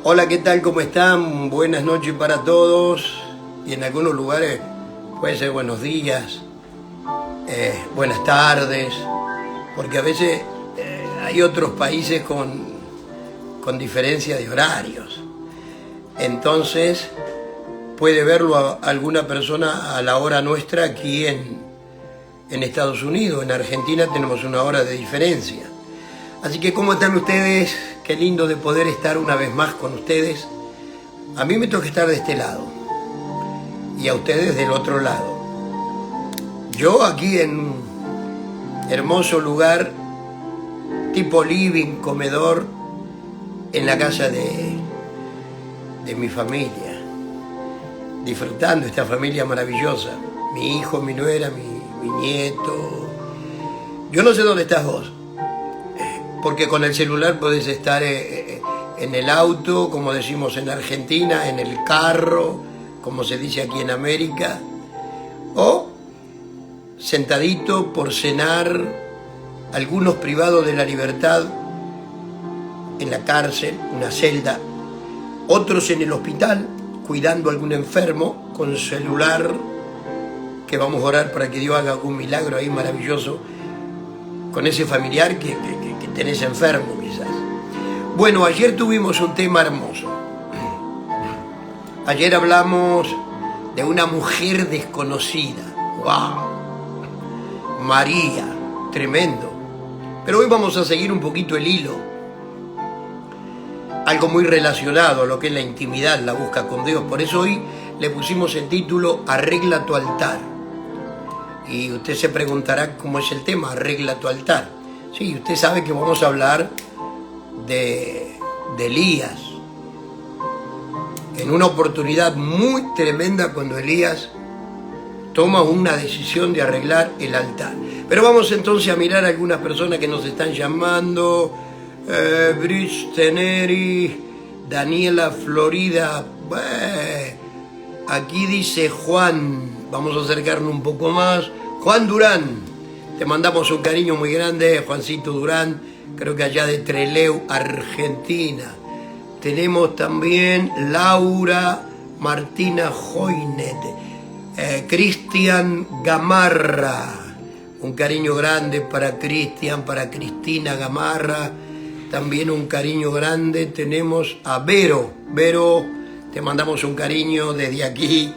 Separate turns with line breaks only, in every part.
Hola, ¿qué tal? ¿Cómo están? Buenas noches para todos. Y en algunos lugares puede ser buenos días, buenas tardes, porque a veces hay otros países con diferencia de horarios. Entonces puede verlo a alguna persona a la hora nuestra aquí en Estados Unidos. En Argentina tenemos una hora de diferencia. Así que, ¿cómo están ustedes? Qué lindo de poder estar una vez más con ustedes. A mí me toca estar de este lado y a ustedes del otro lado. Yo aquí en un hermoso lugar, tipo living, comedor, en la casa de mi familia, disfrutando esta familia maravillosa. Mi hijo, mi nuera, mi nieto. Yo no sé dónde estás vos, porque con el celular podés estar en el auto, como decimos en Argentina, en el carro, como se dice aquí en América, o sentadito por cenar, algunos privados de la libertad en la cárcel, una celda, otros en el hospital, cuidando a algún enfermo con celular, que vamos a orar para que Dios haga algún milagro ahí maravilloso con ese familiar que tenés enfermo quizás. Bueno, ayer tuvimos un tema hermoso. Ayer hablamos de una mujer desconocida. ¡Wow! María, tremendo. Pero hoy vamos a seguir un poquito el hilo. Algo muy relacionado a lo que es la intimidad, la busca con Dios. Por eso hoy le pusimos el título Arregla tu altar. Y usted se preguntará cómo es el tema, arregla tu altar. Sí, usted sabe que vamos a hablar de Elías. En una oportunidad muy tremenda cuando Elías toma una decisión de arreglar el altar. Pero vamos entonces a mirar a algunas personas que nos están llamando. Bridge Teneri, Daniela Florida. Aquí dice Juan, vamos a acercarnos un poco más. Juan Durán, te mandamos un cariño muy grande, Juancito Durán, creo que allá de Trelew, Argentina. Tenemos también Laura Martina Joinet, Cristian Gamarra, un cariño grande para Cristian, para Cristina Gamarra, también un cariño grande. Tenemos a Vero, te mandamos un cariño desde aquí,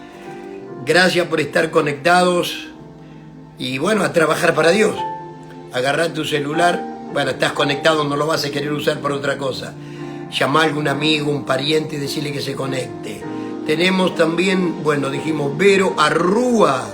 gracias por estar conectados. Y bueno, a trabajar para Dios. Agarrar tu celular, bueno, estás conectado, no lo vas a querer usar por otra cosa. Llama a algún amigo, un pariente y decirle que se conecte. Tenemos también, bueno, dijimos Vero Arrúa,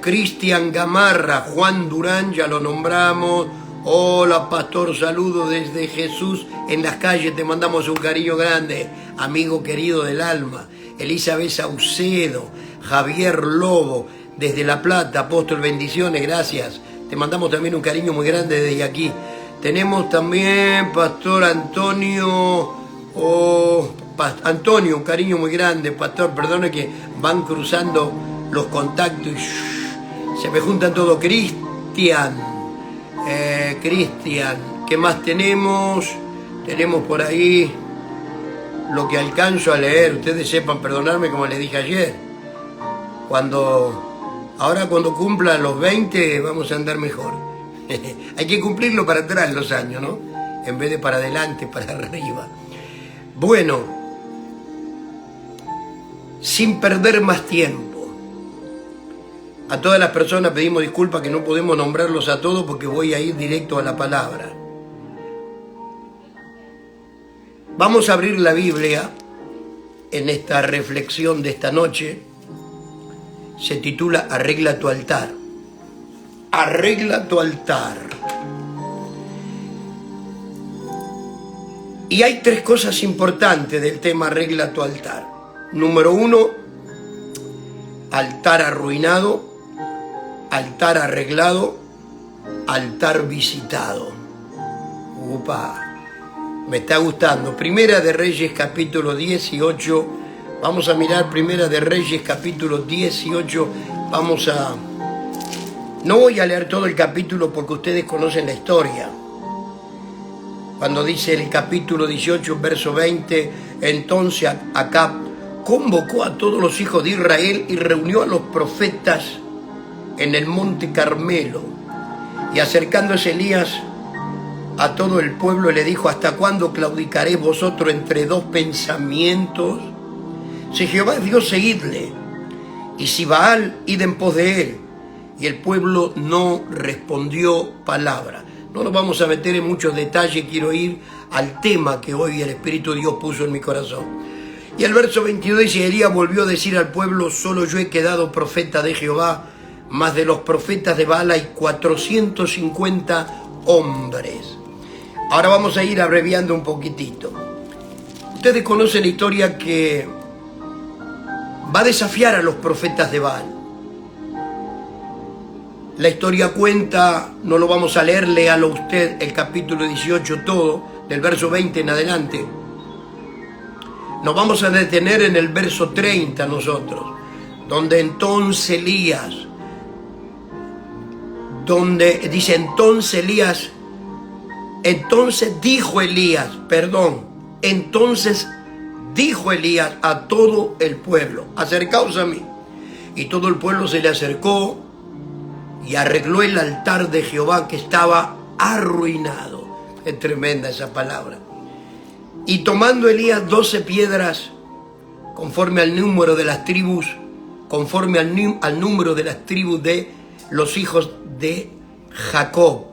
Cristian Gamarra, Juan Durán, ya lo nombramos. Hola, pastor, saludo desde Jesús en las calles, te mandamos un cariño grande, amigo querido del alma. Elizabeth Saucedo, Javier Lobo, desde La Plata, apóstol, bendiciones, gracias. Te mandamos también un cariño muy grande desde aquí. Tenemos también pastor Antonio, Antonio, un cariño muy grande, pastor, perdone que van cruzando los contactos y se me juntan todos. Cristian, ¿qué más tenemos? Tenemos por ahí lo que alcanzo a leer. Ustedes sepan perdonarme como les dije ayer. Ahora cuando cumplan los 20 vamos a andar mejor. Hay que cumplirlo para atrás los años, ¿no? En vez de para adelante, para arriba. Bueno, sin perder más tiempo, a todas las personas pedimos disculpas que no podemos nombrarlos a todos porque voy a ir directo a la palabra. Vamos a abrir la Biblia en esta reflexión de esta noche. Se titula Arregla tu altar. Arregla tu altar. Y hay tres cosas importantes del tema Arregla tu altar. Número 1, altar arruinado, altar arreglado, altar visitado. Me está gustando. Primera de Reyes capítulo 18. Vamos a mirar Primera de Reyes capítulo 18. No voy a leer todo el capítulo porque ustedes conocen la historia. cuando dice el capítulo 18, verso 20, entonces Acab convocó a todos los hijos de Israel y reunió a los profetas en el monte Carmelo. Y acercándose Elías a todo el pueblo le dijo: ¿hasta cuándo claudicaréis vosotros entre dos pensamientos? Si Jehová es Dios, seguidle, y si Baal, id en pos de él. Y el pueblo no respondió palabra. No nos vamos a meter en muchos detalles, quiero ir al tema que hoy el Espíritu de Dios puso en mi corazón. Y el verso 22 dice: Elías volvió a decir al pueblo: solo yo he quedado profeta de Jehová, mas de los profetas de Baal hay 450 hombres. Ahora vamos a ir abreviando un poquitito. Ustedes conocen la historia que va a desafiar a los profetas de Baal. La historia cuenta, no lo vamos a leer, léalo usted, el capítulo 18 todo, del verso 20 en adelante. Nos vamos a detener en el verso 30 nosotros, donde entonces Elías, donde dice entonces dijo Elías a todo el pueblo: acercaos a mí. Y todo el pueblo se le acercó y arregló el altar de Jehová que estaba arruinado. Es tremenda esa palabra. Y tomando Elías 12 piedras, conforme al número de las tribus, al número de las tribus de los hijos de Jacob,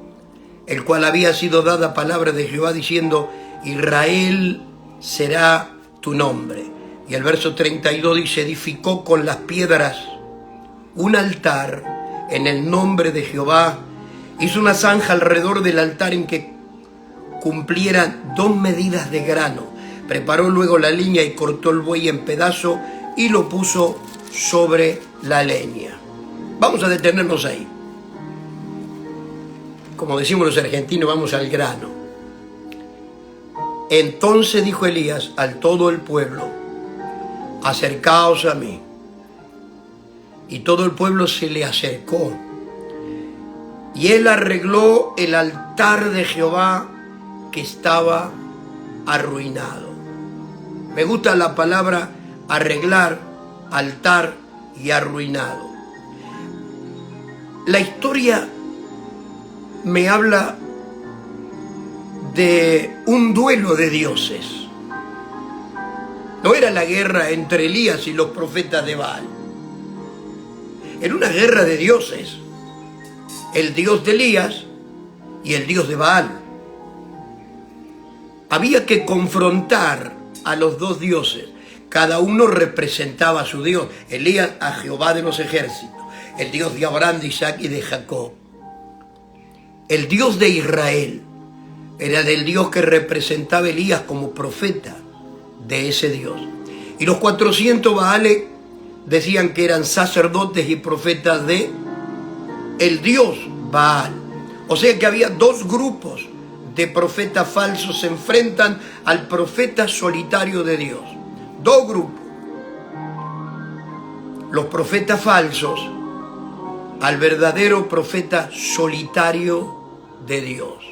el cual había sido dada palabra de Jehová diciendo: Israel será tu nombre. Y el verso 32 dice: edificó con las piedras un altar en el nombre de Jehová, hizo una zanja alrededor del altar en que cumplieran 2 medidas de grano. Preparó luego la leña y cortó el buey en pedazos y lo puso sobre la leña. Vamos a detenernos ahí. Como decimos los argentinos, vamos al grano. Entonces dijo Elías al todo el pueblo: acercaos a mí. Y todo el pueblo se le acercó. Y él arregló el altar de Jehová que estaba arruinado. Me gusta la palabra arreglar, altar y arruinado. La historia me habla de un duelo de dioses. No era la guerra entre Elías y los profetas de Baal. Era una guerra de dioses. El Dios de Elías y el Dios de Baal. Había que confrontar a los dos dioses. Cada uno representaba a su Dios. Elías a Jehová de los ejércitos, el Dios de Abraham, de Isaac y de Jacob. El Dios de Israel era el Dios que representaba a Elías como profeta de ese Dios. Y los 400 Baales decían que eran sacerdotes y profetas de el Dios Baal. O sea que había dos grupos de profetas falsos, se enfrentan al profeta solitario de Dios. Dos grupos. Los profetas falsos al verdadero profeta solitario de Dios.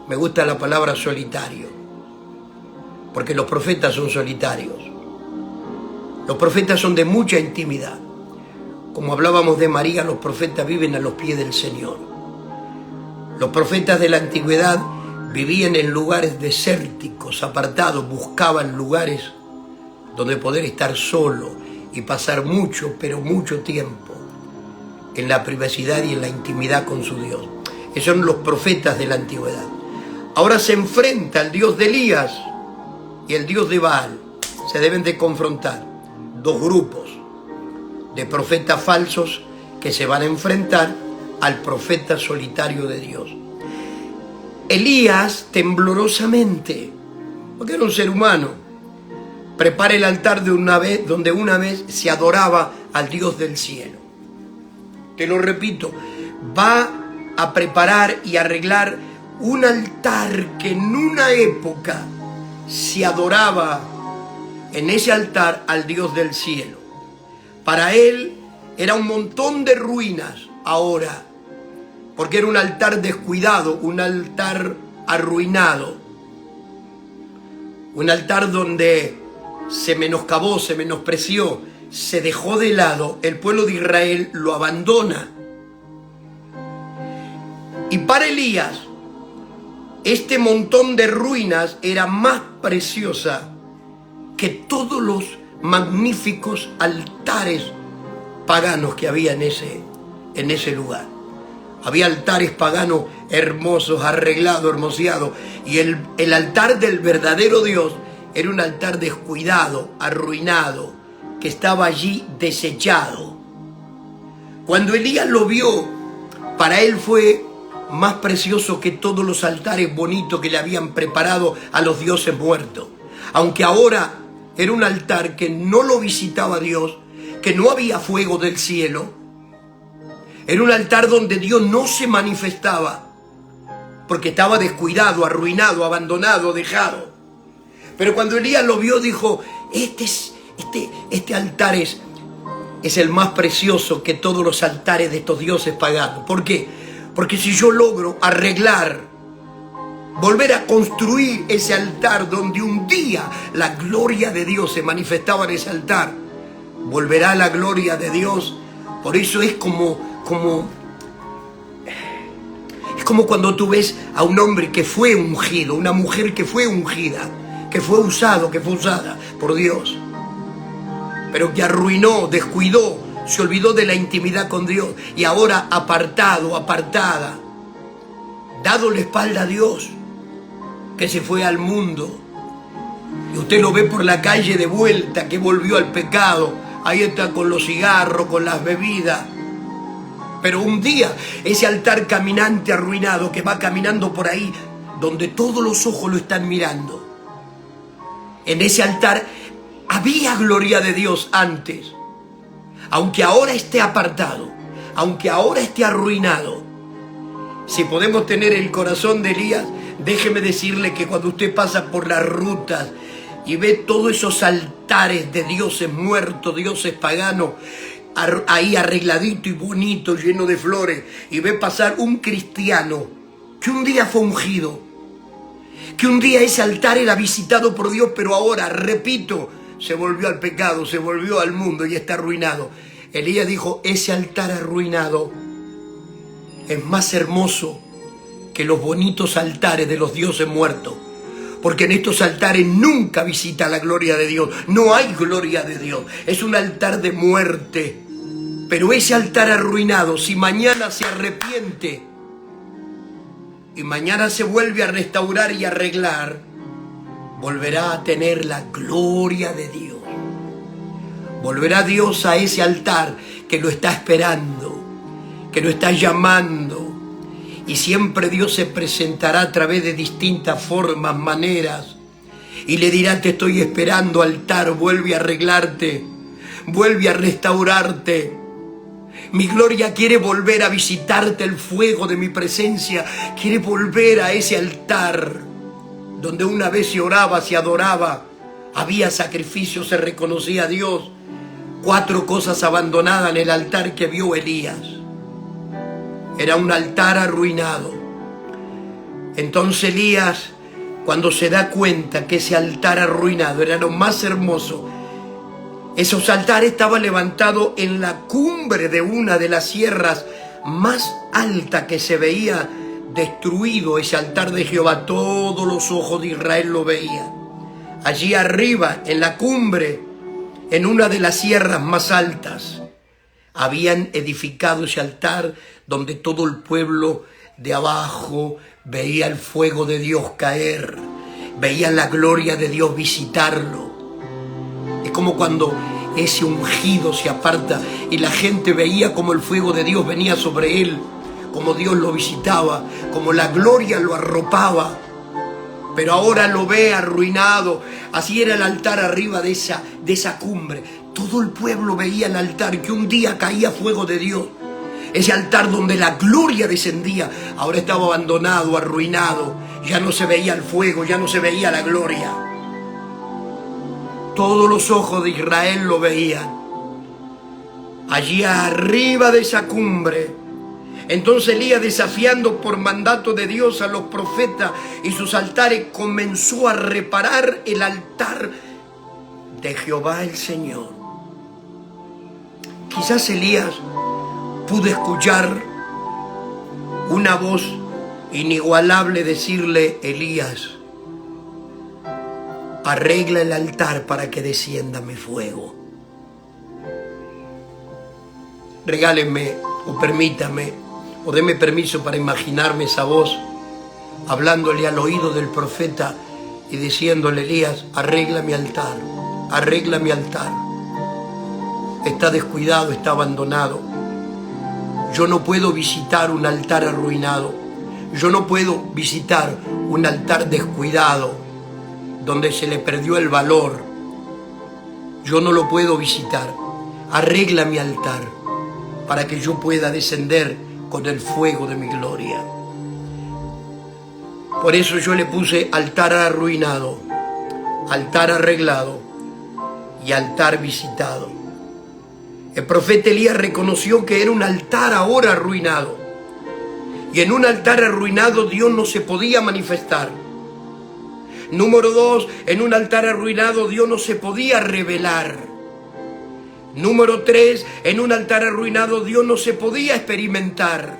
Me gusta la palabra solitario, porque los profetas son solitarios. Los profetas son de mucha intimidad. Como hablábamos de María, los profetas viven a los pies del Señor. Los profetas de la antigüedad vivían en lugares desérticos, apartados, buscaban lugares donde poder estar solo y pasar mucho, pero mucho tiempo en la privacidad y en la intimidad con su Dios. Esos son los profetas de la antigüedad. Ahora se enfrenta el Dios de Elías y el Dios de Baal. Se deben de confrontar dos grupos de profetas falsos que se van a enfrentar al profeta solitario de Dios. Elías, temblorosamente, porque era un ser humano, prepara el altar donde una vez se adoraba al Dios del cielo. Te lo repito, va a preparar y arreglar un altar que en una época se adoraba en ese altar al Dios del cielo. Para él era un montón de ruinas ahora, porque era un altar descuidado, un altar arruinado. un altar donde se menoscabó, se menospreció, se dejó de lado. El pueblo de Israel lo abandona. Y para Elías, este montón de ruinas era más preciosa que todos los magníficos altares paganos que había en ese lugar. Había altares paganos hermosos, arreglados, hermoseados. Y el altar del verdadero Dios era un altar descuidado, arruinado, que estaba allí desechado. Cuando Elías lo vio, para él fue más precioso que todos los altares bonitos que le habían preparado a los dioses muertos. Aunque ahora era un altar que no lo visitaba Dios, que no había fuego del cielo. Era un altar donde Dios no se manifestaba, porque estaba descuidado, arruinado, abandonado, dejado. Pero cuando Elías lo vio, dijo, este altar es el más precioso que todos los altares de estos dioses paganos. ¿Por qué? Porque si yo logro arreglar, volver a construir ese altar donde un día la gloria de Dios se manifestaba en ese altar, volverá la gloria de Dios. Por eso es como cuando tú ves a un hombre que fue ungido, una mujer que fue ungida, que fue usada por Dios, pero que arruinó, descuidó, se olvidó de la intimidad con Dios y ahora apartada, dado la espalda a Dios, que se fue al mundo. Y usted lo ve por la calle de vuelta, que volvió al pecado. Ahí está con los cigarros, con las bebidas. Pero un día ese altar caminante arruinado que va caminando por ahí, donde todos los ojos lo están mirando. En ese altar había gloria de Dios antes. Aunque ahora esté apartado, aunque ahora esté arruinado. Si podemos tener el corazón de Elías, déjeme decirle que cuando usted pasa por las rutas y ve todos esos altares de dioses muertos, dioses paganos, ahí arregladito y bonito, lleno de flores, y ve pasar un cristiano que un día fue ungido, que un día ese altar era visitado por Dios, pero ahora, repito, se volvió al pecado, se volvió al mundo y está arruinado. Elías dijo, ese altar arruinado es más hermoso que los bonitos altares de los dioses muertos, porque en estos altares nunca visita la gloria de Dios, no hay gloria de Dios, es un altar de muerte. Pero ese altar arruinado, si mañana se arrepiente y mañana se vuelve a restaurar y arreglar, volverá a tener la gloria de Dios. Volverá Dios a ese altar que lo está esperando, que lo está llamando. Y siempre Dios se presentará a través de distintas formas, maneras. Y le dirá, te estoy esperando, altar, vuelve a arreglarte, vuelve a restaurarte. Mi gloria quiere volver a visitarte, el fuego de mi presencia quiere volver a ese altar donde una vez se oraba, se adoraba, había sacrificio, se reconocía a Dios. 4 cosas abandonadas en el altar que vio Elías. Era un altar arruinado. Entonces Elías, cuando se da cuenta que ese altar arruinado era lo más hermoso, esos altares estaban levantados en la cumbre de una de las sierras más altas que se veía destruido, ese altar de Jehová. Todos los ojos de Israel lo veían. Allí arriba, en la cumbre, en una de las sierras más altas, habían edificado ese altar donde todo el pueblo de abajo veía el fuego de Dios caer, veía la gloria de Dios visitarlo. Es como cuando ese ungido se aparta y la gente veía como el fuego de Dios venía sobre él, como Dios lo visitaba, como la gloria lo arropaba. Pero ahora lo ve arruinado. Así era el altar arriba de esa cumbre. Todo el pueblo veía el altar, que un día caía fuego de Dios. Ese altar donde la gloria descendía, ahora estaba abandonado, arruinado. Ya no se veía el fuego, ya no se veía la gloria. Todos los ojos de Israel lo veían. Allí arriba de esa cumbre, Entonces Elías, desafiando por mandato de Dios a los profetas y sus altares, comenzó a reparar el altar de Jehová el Señor. Quizás Elías pudo escuchar una voz inigualable decirle: Elías, arregla el altar para que descienda mi fuego. Regálenme o permítame o deme permiso para imaginarme esa voz hablándole al oído del profeta y diciéndole: Elías, arregla mi altar, arregla mi altar. Está descuidado, está abandonado. Yo no puedo visitar un altar arruinado. Yo no puedo visitar un altar descuidado, donde se le perdió el valor. Yo no lo puedo visitar. Arregla mi altar para que yo pueda descender con el fuego de mi gloria. Por eso yo le puse altar arruinado, altar arreglado y altar visitado. El profeta Elías reconoció que era un altar ahora arruinado. Y en un altar arruinado Dios no se podía manifestar. Número 2, en un altar arruinado Dios no se podía revelar. Número 3, en un altar arruinado Dios no se podía experimentar.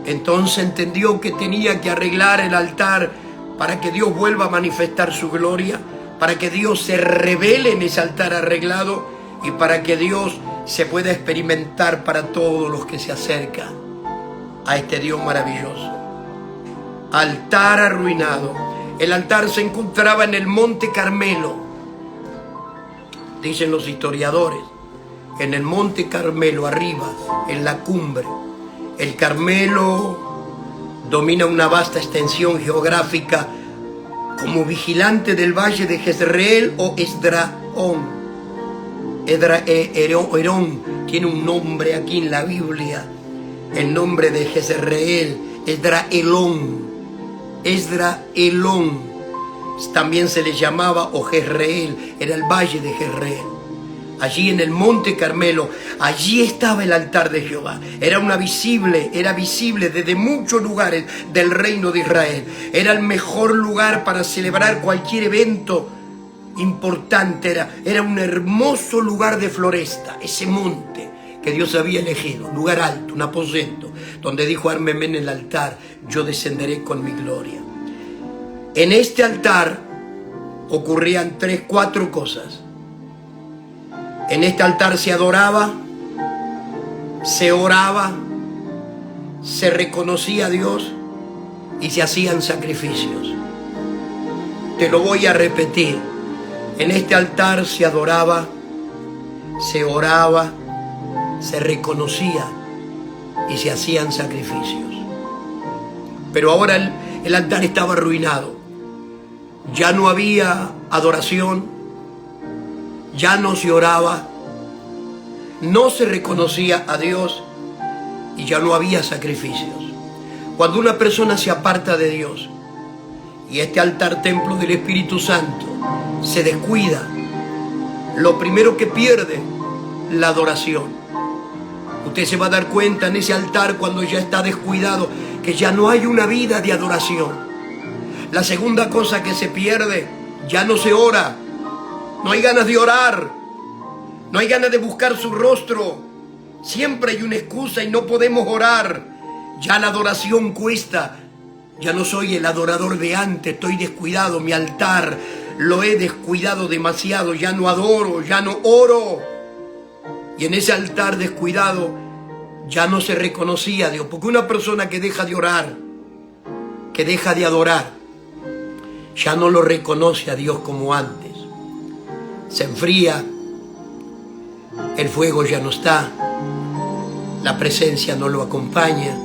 Entonces entendió que tenía que arreglar el altar para que Dios vuelva a manifestar su gloria, para que Dios se revele en ese altar arreglado y para que Dios se pueda experimentar para todos los que se acercan a este Dios maravilloso. Altar arruinado. El altar se encontraba en el Monte Carmelo. Dicen los historiadores, en el Monte Carmelo, arriba, en la cumbre. El Carmelo domina una vasta extensión geográfica como vigilante del valle de Jezreel o Esdraón. Herón tiene un nombre aquí en la Biblia, el nombre de Jezreel, Esdraelón. También se le llamaba o Jezreel, era el valle de Jezreel. Allí en el Monte Carmelo, allí estaba el altar de Jehová. Era visible desde muchos lugares del reino de Israel. Era el mejor lugar para celebrar cualquier evento importante. Era un hermoso lugar de floresta, ese monte que Dios había elegido, lugar alto, un aposento, donde dijo: ármeme en el altar, yo descenderé con mi gloria. En este altar ocurrían 4 cosas. En este altar se adoraba, se oraba, se reconocía a Dios y se hacían sacrificios. Te lo voy a repetir. En este altar se adoraba, se oraba, se reconocía y se hacían sacrificios. Pero ahora el altar estaba arruinado. Ya no había adoración, ya no se oraba, no se reconocía a Dios y ya no había sacrificios. Cuando una persona se aparta de Dios y este altar templo del Espíritu Santo se descuida, lo primero que pierde, la adoración. Usted se va a dar cuenta en ese altar, cuando ya está descuidado, que ya no hay una vida de adoración. La segunda cosa que se pierde, ya no se ora. No hay ganas de orar, no hay ganas de buscar su rostro. Siempre hay una excusa y no podemos orar. Ya la adoración cuesta. Ya no soy el adorador de antes, estoy descuidado. Mi altar lo he descuidado demasiado. Ya no adoro, ya no oro. Y en ese altar descuidado ya no se reconocía a Dios. Porque una persona que deja de orar, que deja de adorar, ya no lo reconoce a Dios como antes. Se enfría, el fuego ya no está, la presencia no lo acompaña.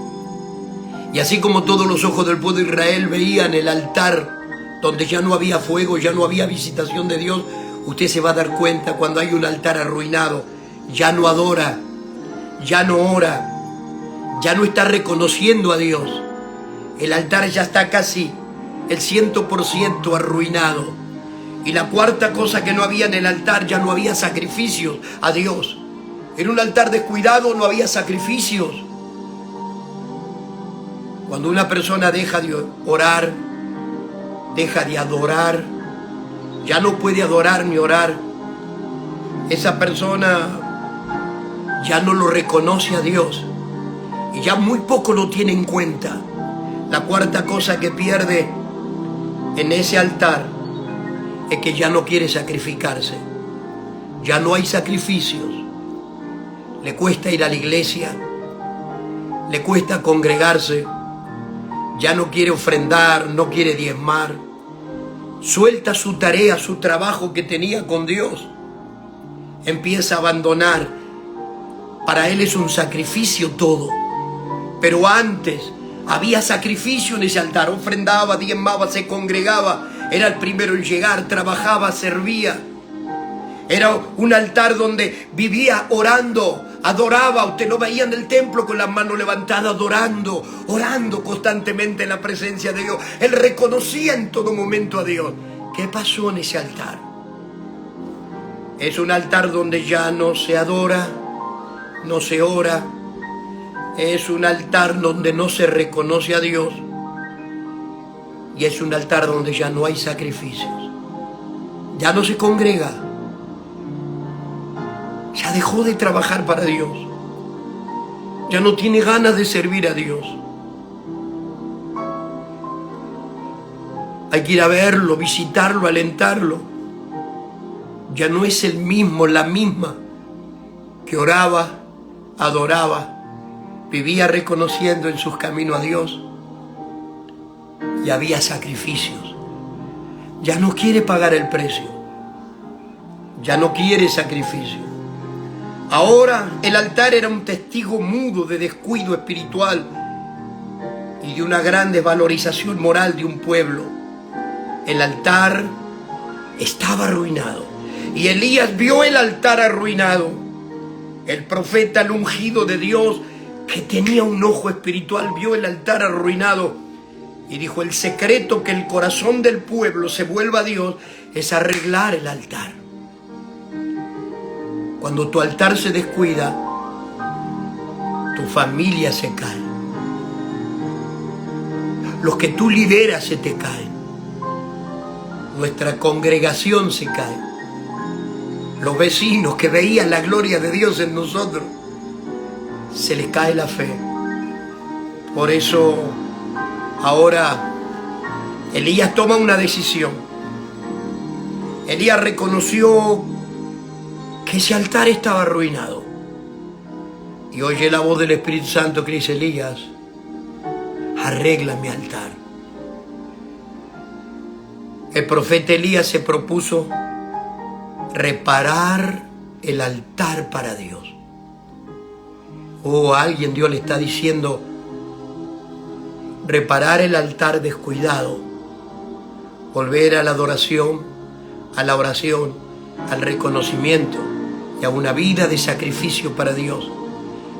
Y así como todos los ojos del pueblo de Israel veían el altar donde ya no había fuego, ya no había visitación de Dios, usted se va a dar cuenta cuando hay un altar arruinado, ya no adora, ya no ora, ya no está reconociendo a Dios. El altar ya está casi el 100% arruinado. Y la cuarta cosa que no había en el altar, ya no había sacrificios a Dios. Era un altar descuidado, no había sacrificios. Cuando una persona deja de orar, deja de adorar, ya no puede adorar ni orar, esa persona ya no lo reconoce a Dios y ya muy poco lo tiene en cuenta. La cuarta cosa que pierde en ese altar es que ya no quiere sacrificarse. Ya no hay sacrificios. Le cuesta ir a la iglesia, le cuesta congregarse, ya no quiere ofrendar, no quiere diezmar. Suelta su tarea, su trabajo que tenía con Dios. Empieza a abandonar. Para él es un sacrificio todo. Pero antes había sacrificio en ese altar. Ofrendaba, diezmaba, se congregaba. Era el primero en llegar, trabajaba, servía. Era un altar donde vivía orando, adoraba. Usted lo veía en el templo con las manos levantadas, adorando, orando constantemente en la presencia de Dios. Él reconocía en todo momento a Dios. ¿Qué pasó en ese altar? Es un altar donde ya no se adora, no se ora. Es un altar donde no se reconoce a Dios. Y es un altar donde ya no hay sacrificios. Ya no se congrega. Ya dejó de trabajar para Dios. Ya no tiene ganas de servir a Dios. Hay que ir a verlo, visitarlo, alentarlo. Ya no es el mismo, la misma que oraba, adoraba, vivía reconociendo en sus caminos a Dios. Y había sacrificios. Ya no quiere pagar el precio. Ya no quiere sacrificio. Ahora el altar era un testigo mudo de descuido espiritual y de una gran desvalorización moral de un pueblo. El altar estaba arruinado y Elías vio el altar arruinado. El profeta, el ungido de Dios, que tenía un ojo espiritual, vio el altar arruinado y dijo: el secreto que el corazón del pueblo se vuelva a Dios es arreglar el altar. Cuando tu altar se descuida, tu familia se cae. Los que tú lideras se te caen. Nuestra congregación se cae. Los vecinos que veían la gloria de Dios en nosotros, se les cae la fe. Por eso ahora Elías toma una decisión. Elías reconoció que ese altar estaba arruinado. Y oye la voz del Espíritu Santo que dice: Elías, arregla mi altar. El profeta Elías se propuso reparar el altar para Dios. A alguien Dios le está diciendo: reparar el altar descuidado, volver a la adoración, a la oración, al reconocimiento y a una vida de sacrificio para Dios.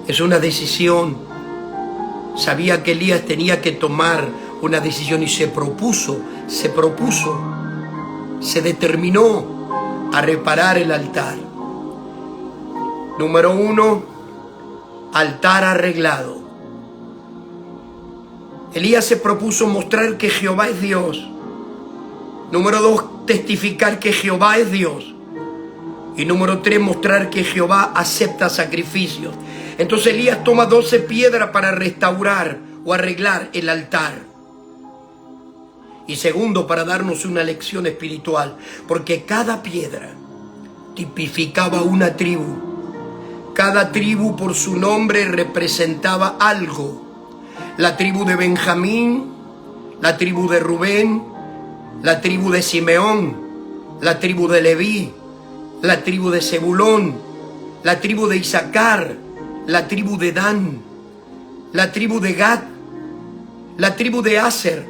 Es una decisión. Sabía que Elías tenía que tomar una decisión y se determinó a reparar el altar. Número 1, altar arreglado. Elías se propuso mostrar que Jehová es Dios. Número 2, testificar que Jehová es Dios. Y número 3, mostrar que Jehová acepta sacrificios. Entonces Elías toma 12 piedras para restaurar o arreglar el altar. Y segundo, para darnos una lección espiritual, porque cada piedra tipificaba una tribu. Cada tribu por su nombre representaba algo. La tribu de Benjamín, la tribu de Rubén, la tribu de Simeón, la tribu de Leví, la tribu de Zebulón, la tribu de Isaacar, la tribu de Dan, la tribu de Gad, la tribu de Aser,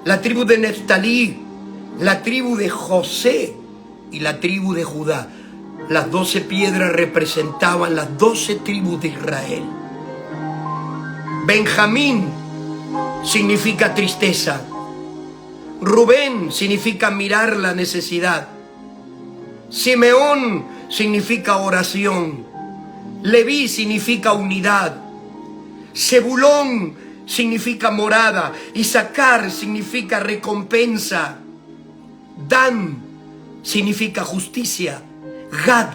la tribu de Neftalí, la tribu de José y la tribu de Judá. Las 12 piedras representaban las 12 tribus de Israel. Benjamín significa tristeza. Rubén significa mirar la necesidad. Simeón significa oración. Leví significa unidad. Zebulón significa morada. Isaacar significa recompensa. Dan significa justicia. Gad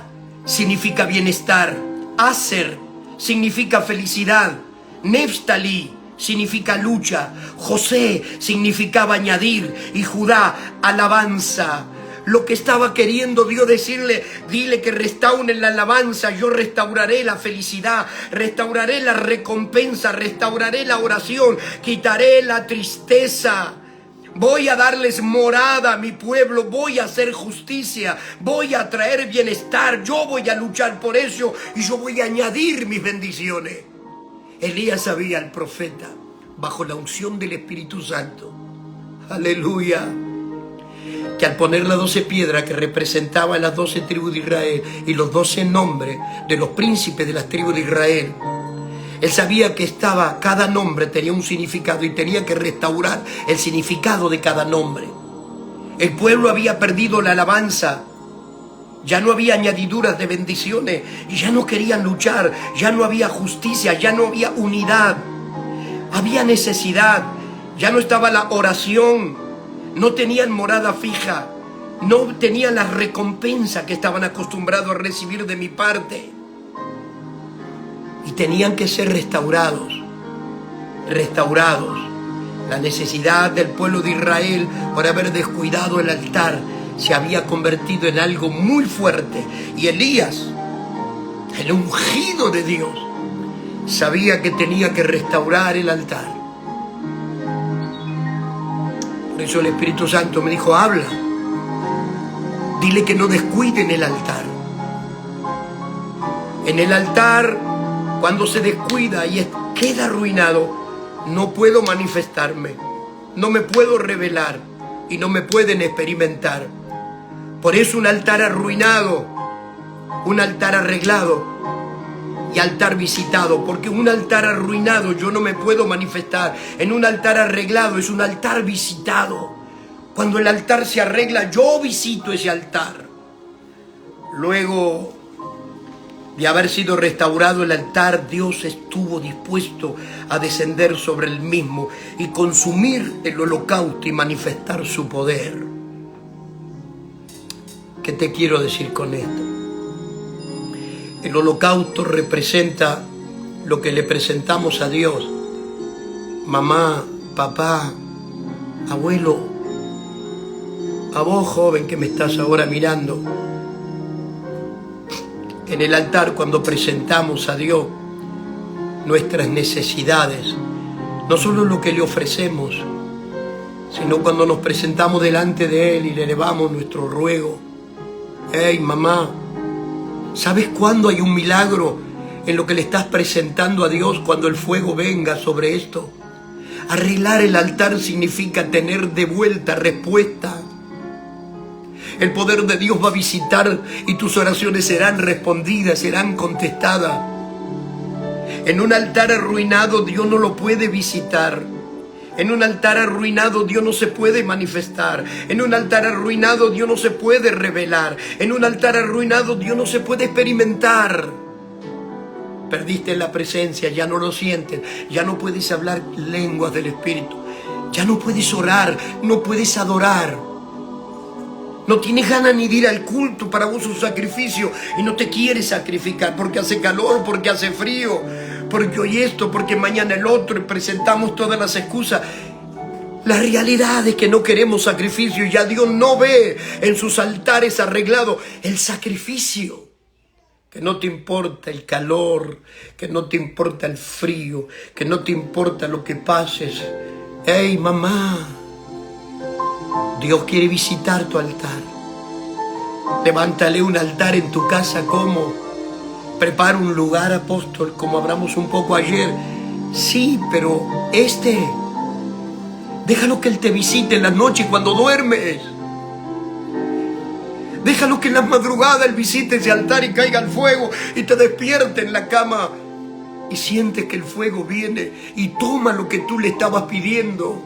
significa bienestar. Aser significa felicidad. Neftalí significa lucha. José significaba añadir. Y Judá, alabanza. Lo que estaba queriendo Dios decirle, dile que restauren la alabanza, yo restauraré la felicidad, restauraré la recompensa, restauraré la oración, quitaré la tristeza. Voy a darles morada a mi pueblo, voy a hacer justicia, voy a traer bienestar, yo voy a luchar por eso y yo voy a añadir mis bendiciones. Elías sabía, el profeta, bajo la unción del Espíritu Santo, aleluya, que al poner las 12 piedras que representaban las 12 tribus de Israel y los 12 nombres de los príncipes de las tribus de Israel, él sabía que cada nombre tenía un significado y tenía que restaurar el significado de cada nombre. El pueblo había perdido la alabanza, ya no había añadiduras de bendiciones y ya no querían luchar, ya no había justicia, ya no había unidad, había necesidad, ya no estaba la oración. No tenían morada fija, no tenían la recompensa que estaban acostumbrados a recibir de mi parte. Y tenían que ser restaurados. La necesidad del pueblo de Israel por haber descuidado el altar se había convertido en algo muy fuerte. Y Elías, el ungido de Dios, sabía que tenía que restaurar el altar. Por eso el Espíritu Santo me dijo, habla, dile que no descuiden el altar. En el altar, cuando se descuida y queda arruinado, no puedo manifestarme, no me puedo revelar y no me pueden experimentar. Por eso un altar arruinado, un altar arreglado y altar visitado, porque un altar arruinado yo no me puedo manifestar. En un altar arreglado es un altar visitado. Cuando el altar se arregla, yo visito ese altar. Luego de haber sido restaurado el altar, Dios estuvo dispuesto a descender sobre el mismo y consumir el holocausto y manifestar su poder. ¿Qué te quiero decir con esto? El holocausto representa lo que le presentamos a Dios. Mamá, papá, abuelo, a vos joven que me estás ahora mirando. En el altar, cuando presentamos a Dios nuestras necesidades, no solo lo que le ofrecemos, sino cuando nos presentamos delante de Él y le elevamos nuestro ruego. Hey, mamá, ¿sabes cuándo hay un milagro en lo que le estás presentando a Dios cuando el fuego venga sobre esto? Arreglar el altar significa tener de vuelta respuesta. El poder de Dios va a visitar y tus oraciones serán respondidas, serán contestadas. En un altar arruinado Dios no lo puede visitar. En un altar arruinado Dios no se puede manifestar. En un altar arruinado Dios no se puede revelar. En un altar arruinado Dios no se puede experimentar. Perdiste la presencia, ya no lo sientes, ya no puedes hablar lenguas del Espíritu, ya no puedes orar, no puedes adorar. No tienes ganas ni de ir al culto, para vos un sacrificio y no te quieres sacrificar porque hace calor, porque hace frío, porque hoy esto, porque mañana el otro, y presentamos todas las excusas. La realidad es que no queremos sacrificio y ya Dios no ve en sus altares arreglados el sacrificio. Que no te importa el calor, que no te importa el frío, que no te importa lo que pases. Hey, mamá, Dios quiere visitar tu altar. Levántale un altar en tu casa. ¿Cómo? Prepara un lugar, apóstol, como hablamos un poco ayer. Sí, pero déjalo que Él te visite en la noche cuando duermes. Déjalo que en las madrugadas Él visite ese altar y caiga el fuego y te despierte en la cama y sientes que el fuego viene y toma lo que tú le estabas pidiendo.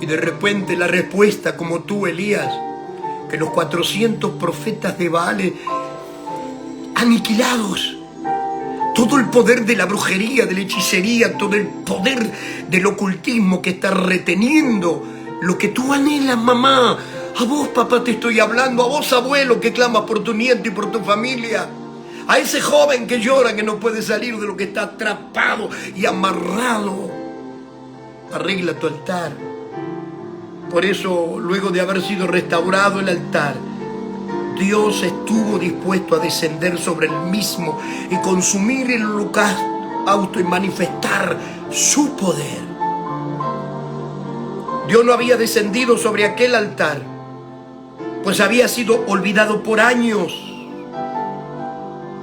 Y de repente la respuesta, como tú, Elías, que los 400 profetas de Baal aniquilados, todo el poder de la brujería, de la hechicería, todo el poder del ocultismo que está reteniendo lo que tú anhelas, mamá. A vos, papá, te estoy hablando, a vos, abuelo, que clamas por tu nieto y por tu familia. A ese joven que llora, que no puede salir de lo que está atrapado y amarrado. Arregla tu altar. Por eso, luego de haber sido restaurado el altar, Dios estuvo dispuesto a descender sobre el mismo y consumir el holocausto y manifestar su poder. Dios no había descendido sobre aquel altar, pues había sido olvidado por años.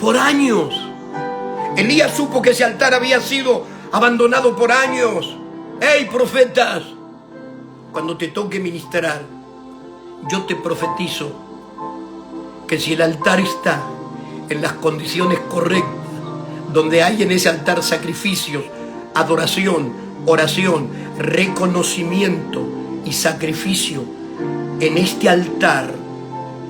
Por años. Elías supo que ese altar había sido abandonado por años. ¡Hey, profetas! Cuando te toque ministrar, yo te profetizo que si el altar está en las condiciones correctas, donde hay en ese altar sacrificios, adoración, oración, reconocimiento y sacrificio, en este altar,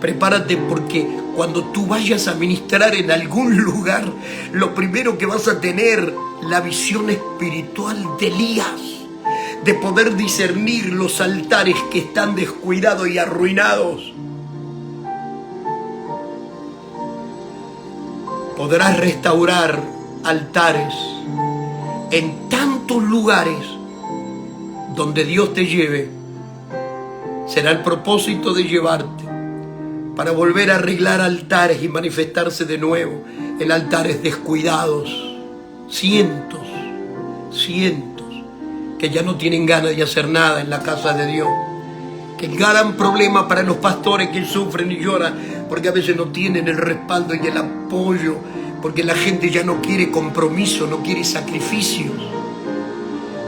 prepárate, porque cuando tú vayas a ministrar en algún lugar, lo primero que vas a tener, la visión espiritual de Elías, de poder discernir los altares que están descuidados y arruinados. Podrás restaurar altares en tantos lugares donde Dios te lleve. Será el propósito de llevarte para volver a arreglar altares y manifestarse de nuevo en altares descuidados. Cientos que ya no tienen ganas de hacer nada en la casa de Dios. Que el gran problema para los pastores que sufren y lloran porque a veces no tienen el respaldo y el apoyo, porque la gente ya no quiere compromiso, no quiere sacrificios,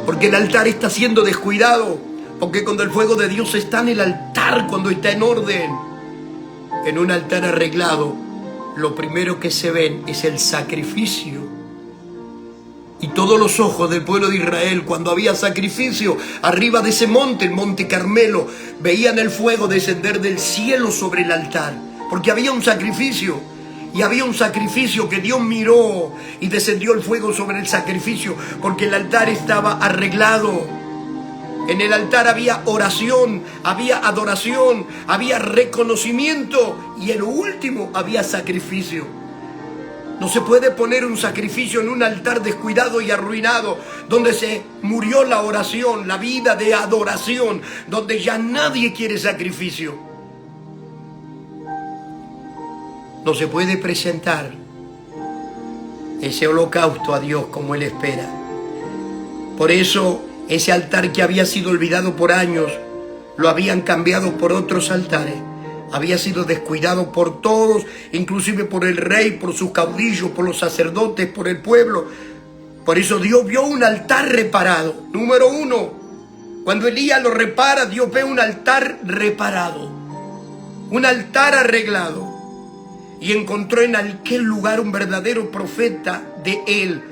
porque el altar está siendo descuidado, porque cuando el fuego de Dios está en el altar, cuando está en orden, en un altar arreglado, lo primero que se ven es el sacrificio. Y todos los ojos del pueblo de Israel, cuando había sacrificio arriba de ese monte, el monte Carmelo, veían el fuego descender del cielo sobre el altar, porque había un sacrificio. Y había un sacrificio que Dios miró y descendió el fuego sobre el sacrificio, porque el altar estaba arreglado. En el altar había oración, había adoración, había reconocimiento y en lo último había sacrificio. No se puede poner un sacrificio en un altar descuidado y arruinado, donde se murió la oración, la vida de adoración, donde ya nadie quiere sacrificio. No se puede presentar ese holocausto a Dios como Él espera. Por eso, ese altar que había sido olvidado por años, lo habían cambiado por otros altares. Había sido descuidado por todos, inclusive por el rey, por sus caudillos, por los sacerdotes, por el pueblo. Por eso Dios vio un altar reparado. Número uno, cuando Elías lo repara, Dios ve un altar reparado, un altar arreglado. Y encontró en aquel lugar un verdadero profeta de él,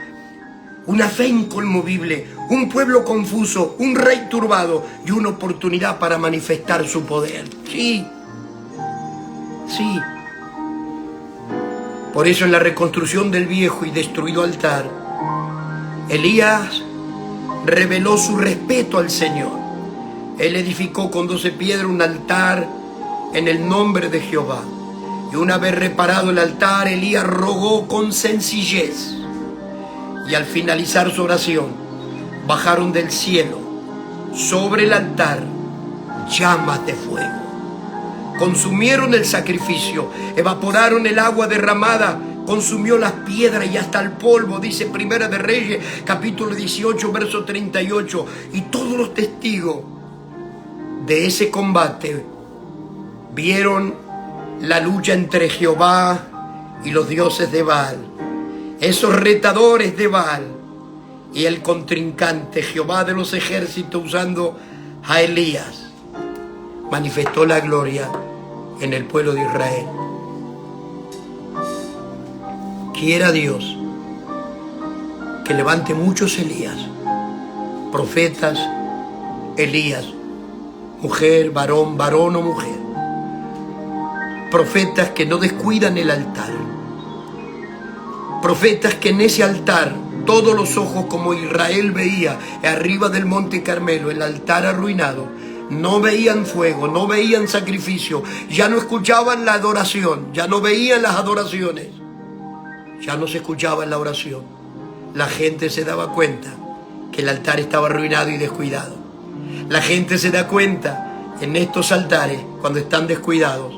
una fe inconmovible, un pueblo confuso, un rey turbado y una oportunidad para manifestar su poder. Sí. Por eso en la reconstrucción del viejo y destruido altar, Elías reveló su respeto al Señor. Él edificó con 12 piedras un altar en el nombre de Jehová. Y una vez reparado el altar, Elías rogó con sencillez. Y al finalizar su oración, bajaron del cielo sobre el altar llamas de fuego. Consumieron el sacrificio, evaporaron el agua derramada, consumió las piedras y hasta el polvo, dice Primera de Reyes, capítulo 18, verso 38. Y todos los testigos de ese combate vieron la lucha entre Jehová y los dioses de Baal, esos retadores de Baal, y el contrincante, Jehová de los ejércitos, usando a Elías, manifestó la gloria en el pueblo de Israel. Quiera Dios que levante muchos Elías, profetas, Elías, mujer, varón, varón o mujer, profetas que no descuidan el altar, Profetas que en ese altar todos los ojos, como Israel veía arriba del monte Carmelo, el altar arruinado, no veían fuego, no veían sacrificio, ya no escuchaban la adoración, ya no veían las adoraciones, ya no se escuchaba la oración. La gente se daba cuenta que el altar estaba arruinado y descuidado. La gente se da cuenta en estos altares, cuando están descuidados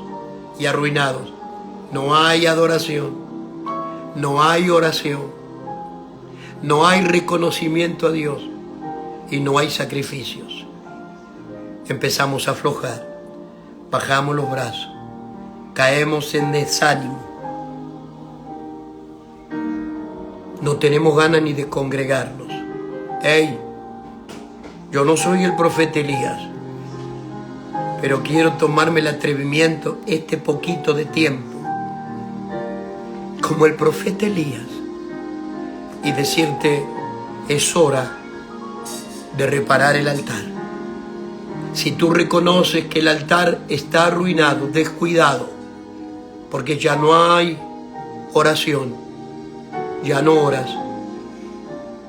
y arruinados, no hay adoración, no hay oración, no hay reconocimiento a Dios y no hay sacrificios. Empezamos a aflojar, bajamos los brazos, caemos en desánimo. No tenemos ganas ni de congregarnos. Hey, yo no soy el profeta Elías, pero quiero tomarme el atrevimiento, este poquito de tiempo, como el profeta Elías, y decirte, es hora de reparar el altar. Si tú reconoces que el altar está arruinado, descuidado, porque ya no hay oración, ya no oras,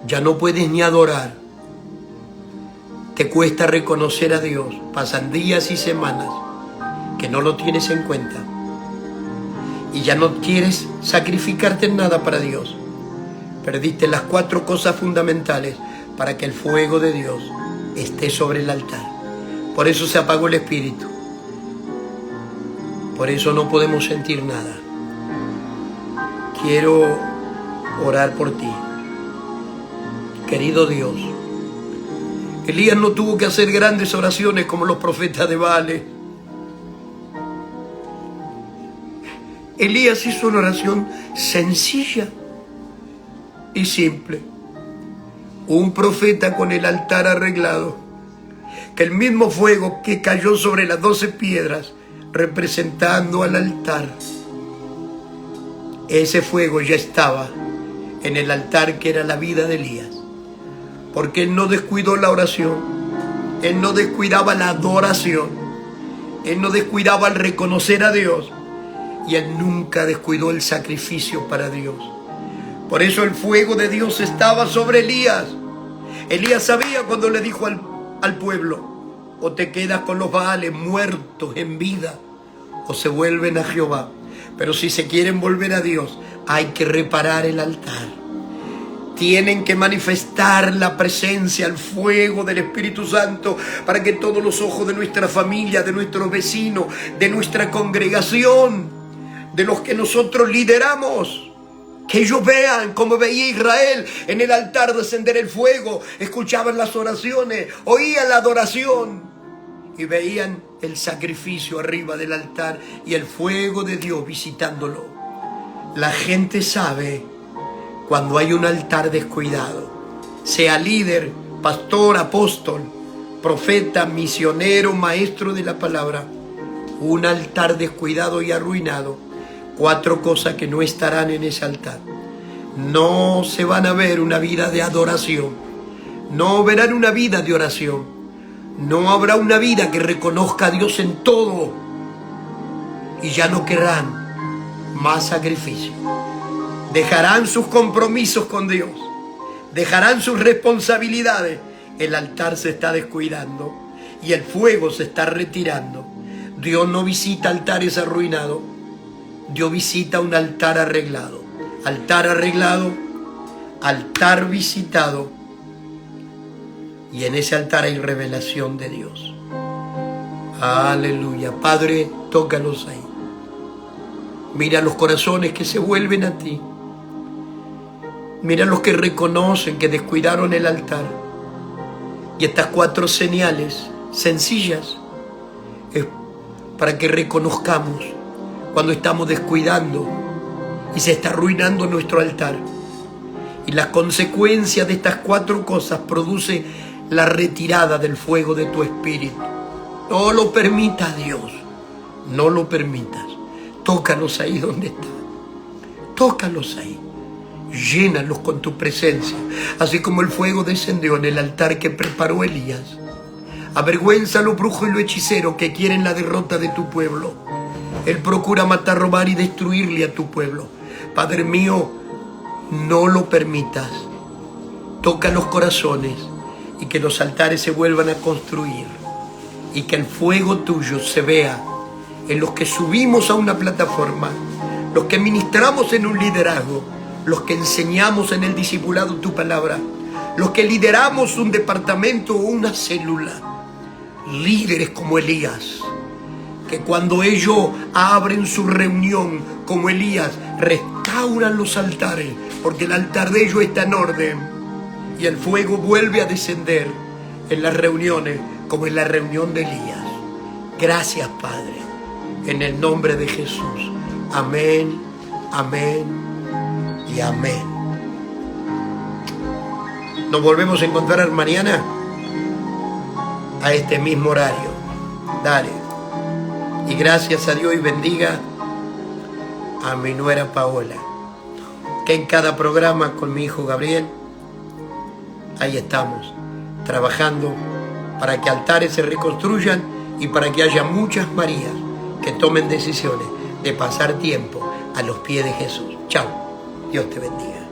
ya no puedes ni adorar, te cuesta reconocer a Dios, pasan días y semanas que no lo tienes en cuenta y ya no quieres sacrificarte en nada para Dios, perdiste las 4 cosas fundamentales para que el fuego de Dios esté sobre el altar. Por eso se apagó el espíritu, por eso no podemos sentir nada. Quiero orar por ti, querido Dios. Elías no tuvo que hacer grandes oraciones como los profetas de Baal. Elías hizo una oración sencilla y simple. Un profeta con el altar arreglado, que el mismo fuego que cayó sobre las 12 piedras representando al altar, ese fuego ya estaba en el altar que era la vida de Elías, porque él no descuidó la oración, él no descuidaba la adoración, él no descuidaba el reconocer a Dios, y él nunca descuidó el sacrificio para Dios. Por eso el fuego de Dios estaba sobre Elías. Elías sabía cuando le dijo al pueblo, o te quedas con los Baales muertos en vida, o se vuelven a Jehová. Pero si se quieren volver a Dios, hay que reparar el altar. Tienen que manifestar la presencia, el fuego del Espíritu Santo, para que todos los ojos de nuestra familia, de nuestros vecinos, de nuestra congregación, de los que nosotros lideramos, que ellos vean como veía Israel en el altar descender el fuego, escuchaban las oraciones, oían la adoración y veían el sacrificio arriba del altar y el fuego de Dios visitándolo. La gente sabe cuando hay un altar descuidado, sea líder, pastor, apóstol, profeta, misionero, maestro de la palabra. Un altar descuidado y arruinado, 4 cosas que no estarán en ese altar. No se van a ver una vida de adoración, no verán una vida de oración, no habrá una vida que reconozca a Dios en todo, y ya no querrán más sacrificio. Dejarán sus compromisos con Dios, dejarán sus responsabilidades. El altar se está descuidando y el fuego se está retirando. Dios no visita altares arruinados, Dios visita un altar arreglado. Altar arreglado, altar visitado, y en ese altar hay revelación de Dios. Aleluya. Padre, tócalos ahí. Mira los corazones que se vuelven a ti. Mira los que reconocen que descuidaron el altar. Y estas 4 señales sencillas es para que reconozcamos cuando estamos descuidando y se está arruinando nuestro altar. Y las consecuencias de estas 4 cosas produce la retirada del fuego de tu espíritu. No lo permitas, Dios. No lo permitas. Tócalos ahí donde están. Tócalos ahí. Llénalos con tu presencia, así como el fuego descendió en el altar que preparó Elías. Avergüenza a los brujos y los hechiceros que quieren la derrota de tu pueblo. Él procura matar, robar y destruirle a tu pueblo. Padre mío, No lo permitas. Toca los corazones y que los altares se vuelvan a construir y que el fuego tuyo se vea en los que subimos a una plataforma, los que ministramos en un liderazgo, los que enseñamos en el discipulado tu palabra, los que lideramos un departamento o una célula, líderes como Elías, que cuando ellos abren su reunión como Elías, restauran los altares, porque el altar de ellos está en orden, y el fuego vuelve a descender en las reuniones, como en la reunión de Elías. Gracias, Padre, en el nombre de Jesús. Amén, amén y amén. Nos volvemos a encontrar mañana a este mismo horario. Dale. Y gracias a Dios y bendiga a mi nuera Paola, que en cada programa con mi hijo Gabriel, ahí estamos, trabajando para que altares se reconstruyan y para que haya muchas Marías que tomen decisiones de pasar tiempo a los pies de Jesús. Chao. Dios te bendiga.